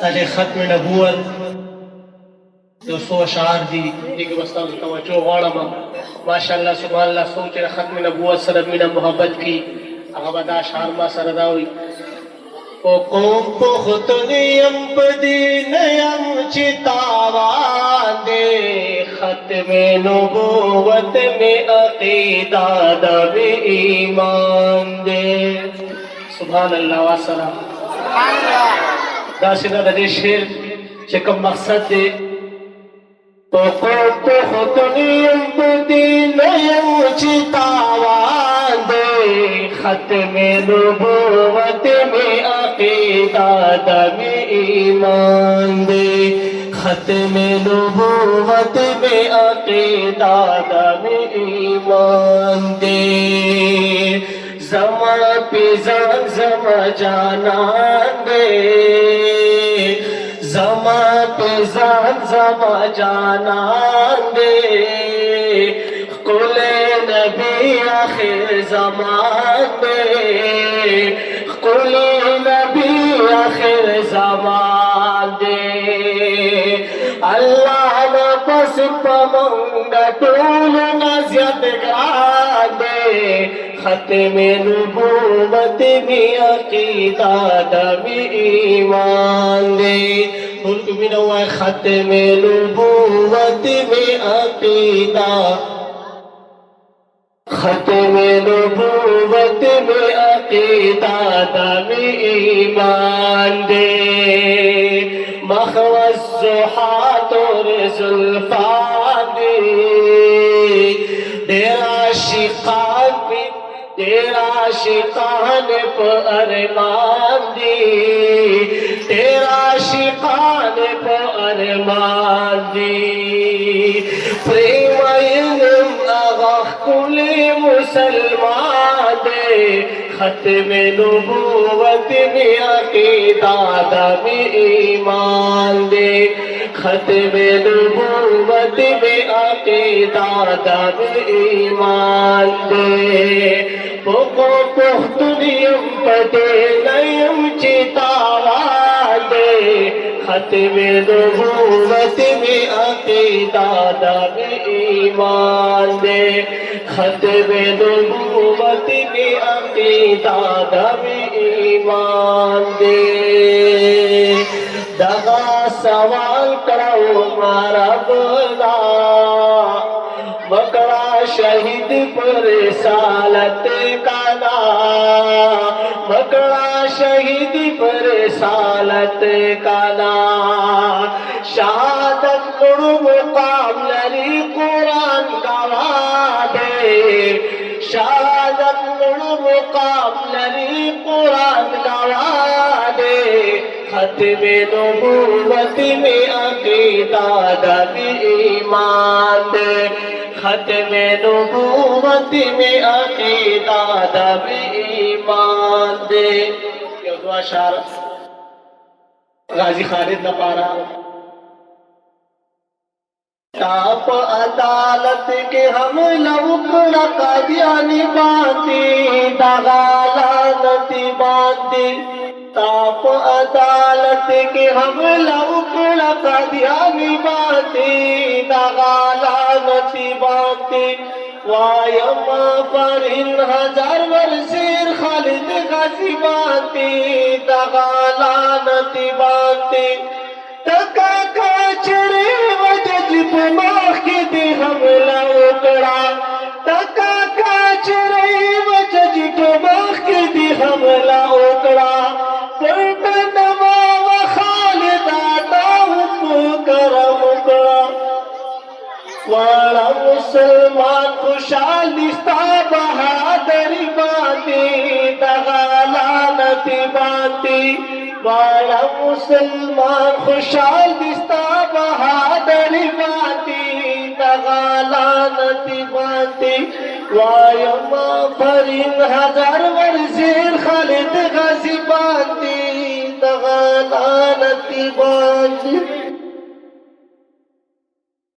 علی ختم نبوت جو سو اشعار دی ایک بستان توجہ غواړم ماشاءاللہ سبحان اللہ سوچ ختم نبوت سره مینه محبت کی هغه دا اشعار ما سره دا وي او قوم پختنیم پدینیم چتاوان دے ختم نبوت میں عقیدہ دب ایمان دے سبحان اللہ وسلام دا سیدہ دا دے شیر چکم مقصد دے تو قوم پختنیم پدینیم چتاوان دے ختم نبوت میں عقیدہ دم ایمان دے ختم نبوت میں عقیدہ دم ایمان دے زما پیزان زما جانان دے زما پیزان زما جانان دے کل نبی آخر زمان دے کل نبی آخر زمان دے اللہ نا پس پمنگا طول نزیت گران دے ختم نبوت میں عقیدہ دم ایمان دے ملک میں نوائے ختم نبوت میں عقیدہ ختم نبوت میں عقیدہ دم ایمان دے مخوض زحات اور زلفان دے تیرا شیطان پر ارمان دی تیرا شیطان پر ارمان دی پریم علم آغاہ کل مسلمان دے ختم نبوت میں عقیدہ دم ایمان دے ختم نبوت میں عقیدہ دم ایمان دے پوکو پختنیم پتے نیم چتاوان دے ختم نبوت میں عقیدہ دم ایمان دے ختم نبوت میں عقیدہ دم ایمان دے دغا سوال کرو مارا بنا مکڑا شہید پر رسالت کا نام مکڑا شہید پر رسالت کا نام شہادت مڑ مقام لری قرآن گواہ دے شہادت مڑ مقام لری قرآن گواہ دے ختم نبوت میں عقیدہ دم ایمان دے ختم نبوت میں عقیدہ دم ایمان دے یہ دعا شعر غازی خالد نپارا تاپ عدالت کے ہم لوکڑا قادیانی باندھی دغا لعنتی باندھی تاپ عدالت کے ہم لوکڑا قادیانی باندھی دغا لعنتی باندھی وایم فرین ہزار ورزیر خالد غازی باندھی دغا لعنتی باندھی تکا کاچرے وجج پماخ کی دی حملہ اکڑا تکا کاچرے وجج پماخ کی دی حملہ اکڑا پرٹا نوا و خالد آتا کرم اکڑا والا مسلمان خوشحال دستا بہادری باندھی دغا لعنتی باندھی والا مسلمان خوشحال دستا بہادری باندھی دغا لعنتی باندھی وایم فرین ہزار ورزیر خالد غازی باندھی دغا لعنتی باندھی